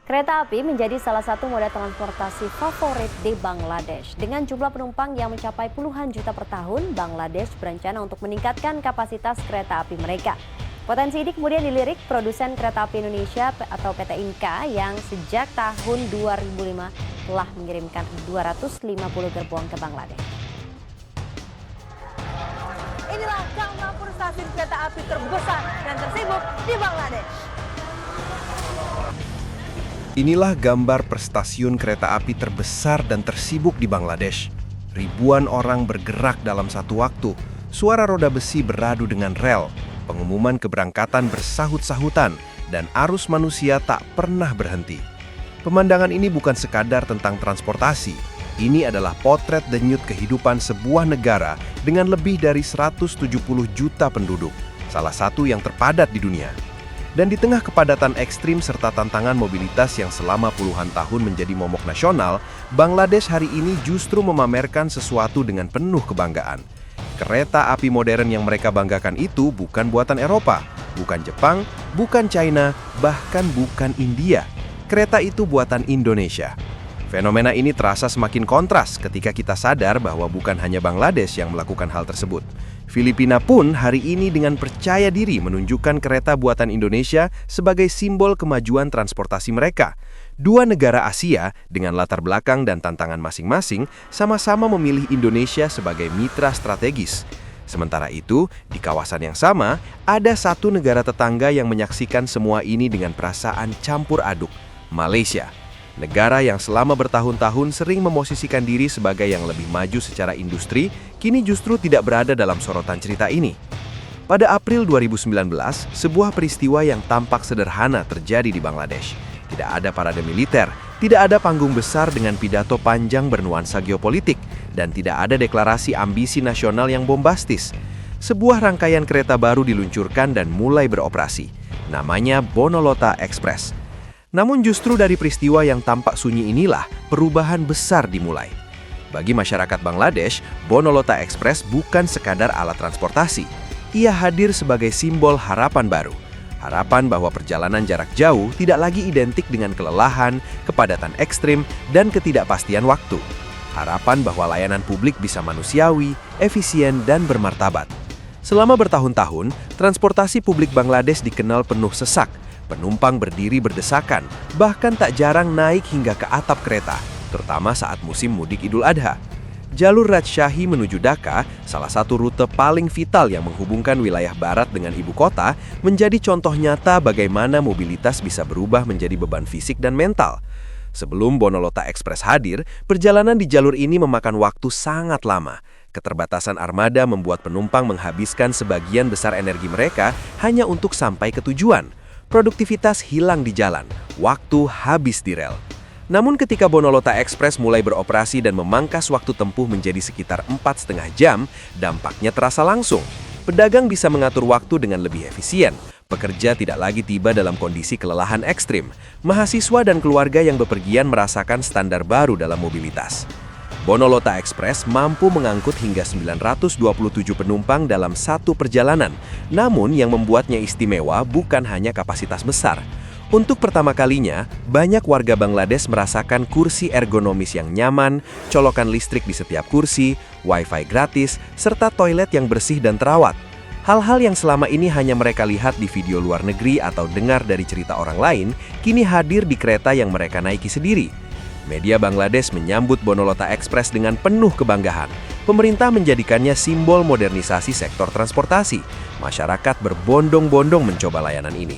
Kereta api menjadi salah satu moda transportasi favorit di Bangladesh. Dengan jumlah penumpang yang mencapai puluhan juta per tahun, Bangladesh berencana untuk meningkatkan kapasitas kereta api mereka. Potensi ini kemudian dilirik produsen kereta api Indonesia atau PT Inka yang sejak tahun 2005 telah mengirimkan 250 gerbong ke Bangladesh. Inilah Gangapur, stasiun kereta api terbesar dan tersibuk di Bangladesh. Inilah gambar per stasiun kereta api terbesar dan tersibuk di Bangladesh. Ribuan orang bergerak dalam satu waktu. Suara roda besi beradu dengan rel. Pengumuman keberangkatan bersahut-sahutan dan arus manusia tak pernah berhenti. Pemandangan ini bukan sekadar tentang transportasi. Ini adalah potret denyut kehidupan sebuah negara dengan lebih dari 170 juta penduduk, salah satu yang terpadat di dunia. Dan di tengah kepadatan ekstrim serta tantangan mobilitas yang selama puluhan tahun menjadi momok nasional, Bangladesh hari ini justru memamerkan sesuatu dengan penuh kebanggaan. Kereta api modern yang mereka banggakan itu bukan buatan Eropa, bukan Jepang, bukan China, bahkan bukan India. Kereta itu buatan Indonesia. Fenomena ini terasa semakin kontras ketika kita sadar bahwa bukan hanya Bangladesh yang melakukan hal tersebut. Filipina pun hari ini dengan percaya diri menunjukkan kereta buatan Indonesia sebagai simbol kemajuan transportasi mereka. Dua negara Asia dengan latar belakang dan tantangan masing-masing sama-sama memilih Indonesia sebagai mitra strategis. Sementara itu, di kawasan yang sama, ada satu negara tetangga yang menyaksikan semua ini dengan perasaan campur aduk, Malaysia. Negara yang selama bertahun-tahun sering memosisikan diri sebagai yang lebih maju secara industri, kini justru tidak berada dalam sorotan cerita ini. Pada April 2019, sebuah peristiwa yang tampak sederhana terjadi di Bangladesh. Tidak ada parade militer, tidak ada panggung besar dengan pidato panjang bernuansa geopolitik, dan tidak ada deklarasi ambisi nasional yang bombastis. Sebuah rangkaian kereta baru diluncurkan dan mulai beroperasi. Namanya Bonolota Express. Namun justru dari peristiwa yang tampak sunyi inilah perubahan besar dimulai. Bagi masyarakat Bangladesh, Bonolota Express bukan sekadar alat transportasi. Ia hadir sebagai simbol harapan baru. Harapan bahwa perjalanan jarak jauh tidak lagi identik dengan kelelahan, kepadatan ekstrim, dan ketidakpastian waktu. Harapan bahwa layanan publik bisa manusiawi, efisien, dan bermartabat. Selama bertahun-tahun, transportasi publik Bangladesh dikenal penuh sesak. Penumpang berdiri berdesakan, bahkan tak jarang naik hingga ke atap kereta, terutama saat musim mudik Idul Adha. Jalur Rajshahi menuju Dhaka, salah satu rute paling vital yang menghubungkan wilayah barat dengan ibu kota, menjadi contoh nyata bagaimana mobilitas bisa berubah menjadi beban fisik dan mental. Sebelum Bonolota Express hadir, perjalanan di jalur ini memakan waktu sangat lama. Keterbatasan armada membuat penumpang menghabiskan sebagian besar energi mereka hanya untuk sampai ke tujuan. Produktivitas hilang di jalan, waktu habis di rel. Namun ketika Bonolota Express mulai beroperasi dan memangkas waktu tempuh menjadi sekitar 4,5 jam, dampaknya terasa langsung. Pedagang bisa mengatur waktu dengan lebih efisien. Pekerja tidak lagi tiba dalam kondisi kelelahan ekstrim. Mahasiswa dan keluarga yang bepergian merasakan standar baru dalam mobilitas. Bonolota Express mampu mengangkut hingga 927 penumpang dalam satu perjalanan. Namun yang membuatnya istimewa bukan hanya kapasitas besar. Untuk pertama kalinya, banyak warga Bangladesh merasakan kursi ergonomis yang nyaman, colokan listrik di setiap kursi, wifi gratis, serta toilet yang bersih dan terawat. Hal-hal yang selama ini hanya mereka lihat di video luar negeri atau dengar dari cerita orang lain, kini hadir di kereta yang mereka naiki sendiri. Media Bangladesh menyambut Bonolota Express dengan penuh kebanggaan. Pemerintah menjadikannya simbol modernisasi sektor transportasi. Masyarakat berbondong-bondong mencoba layanan ini.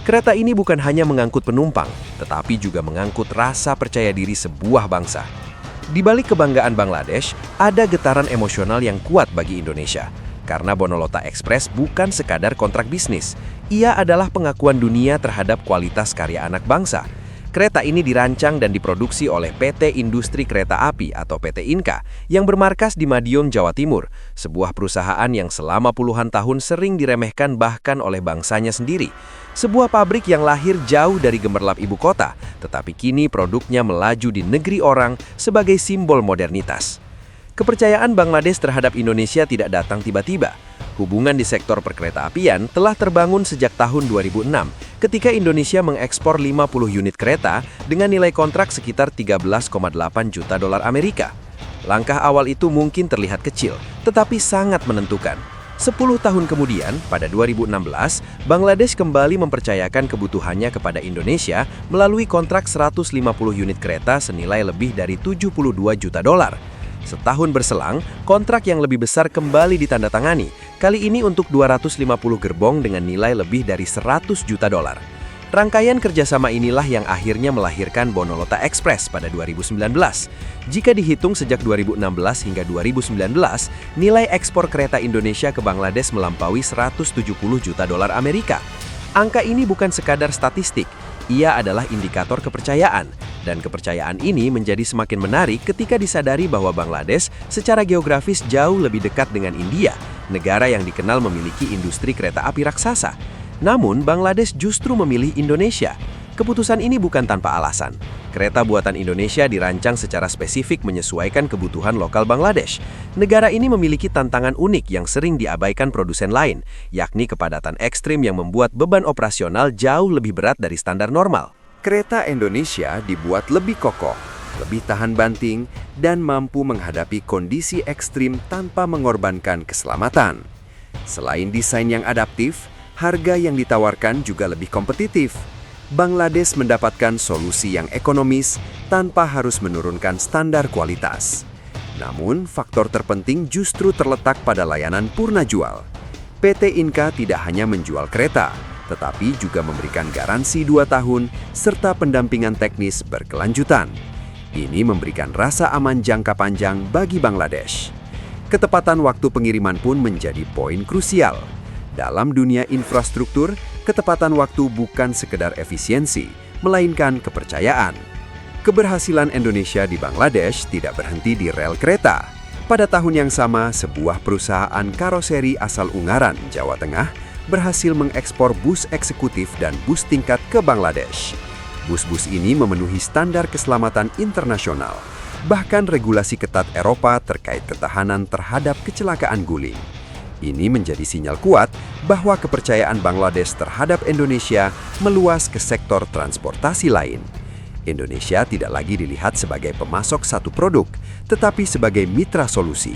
Kereta ini bukan hanya mengangkut penumpang, tetapi juga mengangkut rasa percaya diri sebuah bangsa. Di balik kebanggaan Bangladesh, ada getaran emosional yang kuat bagi Indonesia. Karena Bonolota Express bukan sekadar kontrak bisnis. Ia adalah pengakuan dunia terhadap kualitas karya anak bangsa. Kereta ini dirancang dan diproduksi oleh PT Industri Kereta Api atau PT Inka yang bermarkas di Madiun, Jawa Timur, sebuah perusahaan yang selama puluhan tahun sering diremehkan bahkan oleh bangsanya sendiri. Sebuah pabrik yang lahir jauh dari gemerlap ibu kota, tetapi kini produknya melaju di negeri orang sebagai simbol modernitas. Kepercayaan Bangladesh terhadap Indonesia tidak datang tiba-tiba. Hubungan di sektor perkereta-apian telah terbangun sejak tahun 2006 ketika Indonesia mengekspor 50 unit kereta dengan nilai kontrak sekitar 13,8 juta dolar Amerika. Langkah awal itu mungkin terlihat kecil, tetapi sangat menentukan. 10 tahun kemudian, pada 2016, Bangladesh kembali mempercayakan kebutuhannya kepada Indonesia melalui kontrak 150 unit kereta senilai lebih dari 72 juta dolar. Setahun berselang, kontrak yang lebih besar kembali ditandatangani, kali ini untuk 250 gerbong dengan nilai lebih dari 100 juta dolar. Rangkaian kerjasama inilah yang akhirnya melahirkan Bonolota Express pada 2019. Jika dihitung sejak 2016 hingga 2019, nilai ekspor kereta Indonesia ke Bangladesh melampaui 170 juta dolar Amerika. Angka ini bukan sekadar statistik, ia adalah indikator kepercayaan. Dan kepercayaan ini menjadi semakin menarik ketika disadari bahwa Bangladesh secara geografis jauh lebih dekat dengan India, negara yang dikenal memiliki industri kereta api raksasa. Namun, Bangladesh justru memilih Indonesia. Keputusan ini bukan tanpa alasan. Kereta buatan Indonesia dirancang secara spesifik menyesuaikan kebutuhan lokal Bangladesh. Negara ini memiliki tantangan unik yang sering diabaikan produsen lain, yakni kepadatan ekstrim yang membuat beban operasional jauh lebih berat dari standar normal. Kereta Indonesia dibuat lebih kokoh, lebih tahan banting, dan mampu menghadapi kondisi ekstrim tanpa mengorbankan keselamatan. Selain desain yang adaptif, harga yang ditawarkan juga lebih kompetitif. Bangladesh mendapatkan solusi yang ekonomis tanpa harus menurunkan standar kualitas. Namun, faktor terpenting justru terletak pada layanan purna jual. PT Inka tidak hanya menjual kereta, tetapi juga memberikan garansi 2 tahun serta pendampingan teknis berkelanjutan. Ini memberikan rasa aman jangka panjang bagi Bangladesh. Ketepatan waktu pengiriman pun menjadi poin krusial. Dalam dunia infrastruktur, ketepatan waktu bukan sekedar efisiensi, melainkan kepercayaan. Keberhasilan Indonesia di Bangladesh tidak berhenti di rel kereta. Pada tahun yang sama, sebuah perusahaan karoseri asal Ungaran, Jawa Tengah, berhasil mengekspor bus eksekutif dan bus tingkat ke Bangladesh. Bus-bus ini memenuhi standar keselamatan internasional, bahkan regulasi ketat Eropa terkait ketahanan terhadap kecelakaan guling. Ini menjadi sinyal kuat bahwa kepercayaan Bangladesh terhadap Indonesia meluas ke sektor transportasi lain. Indonesia tidak lagi dilihat sebagai pemasok satu produk, tetapi sebagai mitra solusi.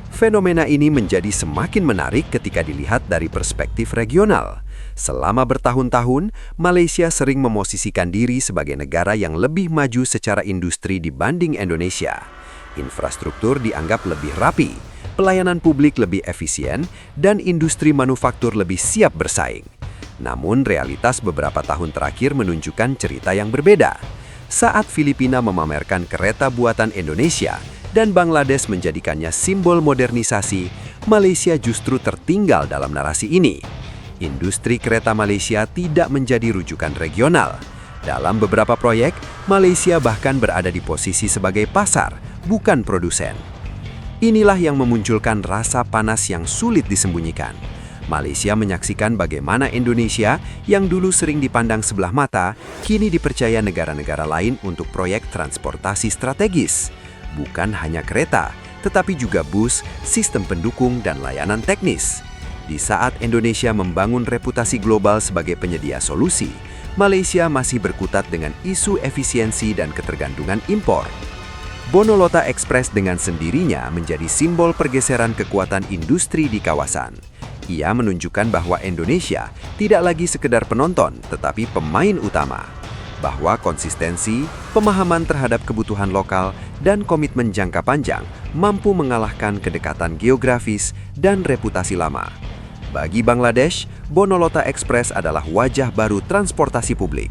Fenomena ini menjadi semakin menarik ketika dilihat dari perspektif regional. Selama bertahun-tahun, Malaysia sering memosisikan diri sebagai negara yang lebih maju secara industri dibanding Indonesia. Infrastruktur dianggap lebih rapi, pelayanan publik lebih efisien, dan industri manufaktur lebih siap bersaing. Namun, realitas beberapa tahun terakhir menunjukkan cerita yang berbeda. Saat Filipina memamerkan kereta buatan Indonesia, dan Bangladesh menjadikannya simbol modernisasi, Malaysia justru tertinggal dalam narasi ini. Industri kereta Malaysia tidak menjadi rujukan regional. Dalam beberapa proyek, Malaysia bahkan berada di posisi sebagai pasar, bukan produsen. Inilah yang memunculkan rasa panas yang sulit disembunyikan. Malaysia menyaksikan bagaimana Indonesia yang dulu sering dipandang sebelah mata, kini dipercaya negara-negara lain untuk proyek transportasi strategis. Bukan hanya kereta, tetapi juga bus, sistem pendukung, dan layanan teknis. Di saat Indonesia membangun reputasi global sebagai penyedia solusi, Malaysia masih berkutat dengan isu efisiensi dan ketergantungan impor. Bonolota Express dengan sendirinya menjadi simbol pergeseran kekuatan industri di kawasan. Ia menunjukkan bahwa Indonesia tidak lagi sekedar penonton, tetapi pemain utama. Bahwa konsistensi, pemahaman terhadap kebutuhan lokal, dan komitmen jangka panjang mampu mengalahkan kedekatan geografis dan reputasi lama. Bagi Bangladesh, Bonolota Express adalah wajah baru transportasi publik.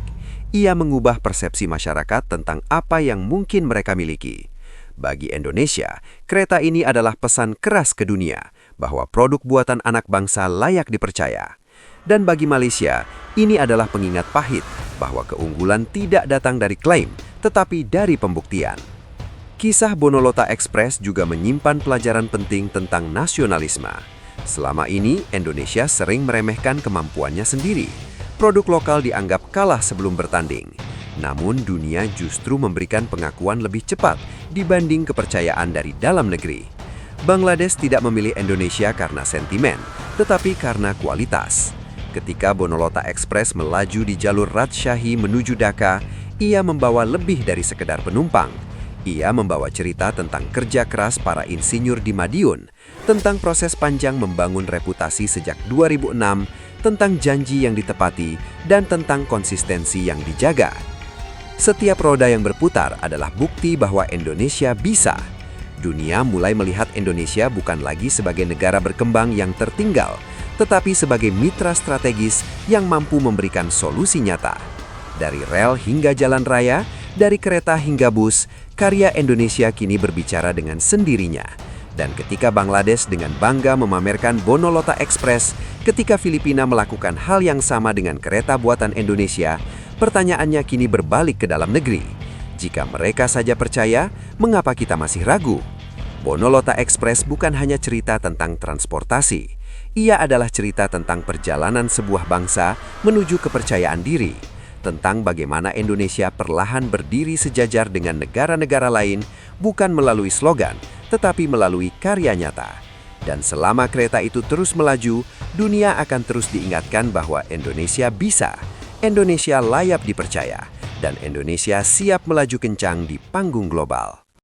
Ia mengubah persepsi masyarakat tentang apa yang mungkin mereka miliki. Bagi Indonesia, kereta ini adalah pesan keras ke dunia bahwa produk buatan anak bangsa layak dipercaya. Dan bagi Malaysia, ini adalah pengingat pahit bahwa keunggulan tidak datang dari klaim, tetapi dari pembuktian. Kisah Bonolota Express juga menyimpan pelajaran penting tentang nasionalisme. Selama ini, Indonesia sering meremehkan kemampuannya sendiri. Produk lokal dianggap kalah sebelum bertanding. Namun, dunia justru memberikan pengakuan lebih cepat dibanding kepercayaan dari dalam negeri. Bangladesh tidak memilih Indonesia karena sentimen, tetapi karena kualitas. Ketika Bonolota Express melaju di jalur Rajshahi menuju Dhaka, ia membawa lebih dari sekedar penumpang. Ia membawa cerita tentang kerja keras para insinyur di Madiun, tentang proses panjang membangun reputasi sejak 2006, tentang janji yang ditepati, dan tentang konsistensi yang dijaga. Setiap roda yang berputar adalah bukti bahwa Indonesia bisa. Dunia mulai melihat Indonesia bukan lagi sebagai negara berkembang yang tertinggal, tetapi sebagai mitra strategis yang mampu memberikan solusi nyata. Dari rel hingga jalan raya, dari kereta hingga bus, karya Indonesia kini berbicara dengan sendirinya. Dan ketika Bangladesh dengan bangga memamerkan Bonolota Express, ketika Filipina melakukan hal yang sama dengan kereta buatan Indonesia, pertanyaannya kini berbalik ke dalam negeri. Jika mereka saja percaya, mengapa kita masih ragu? Bonolota Express bukan hanya cerita tentang transportasi. Ia adalah cerita tentang perjalanan sebuah bangsa menuju kepercayaan diri, tentang bagaimana Indonesia perlahan berdiri sejajar dengan negara-negara lain, bukan melalui slogan, tetapi melalui karya nyata. Dan selama kereta itu terus melaju, dunia akan terus diingatkan bahwa Indonesia bisa, Indonesia layak dipercaya, dan Indonesia siap melaju kencang di panggung global.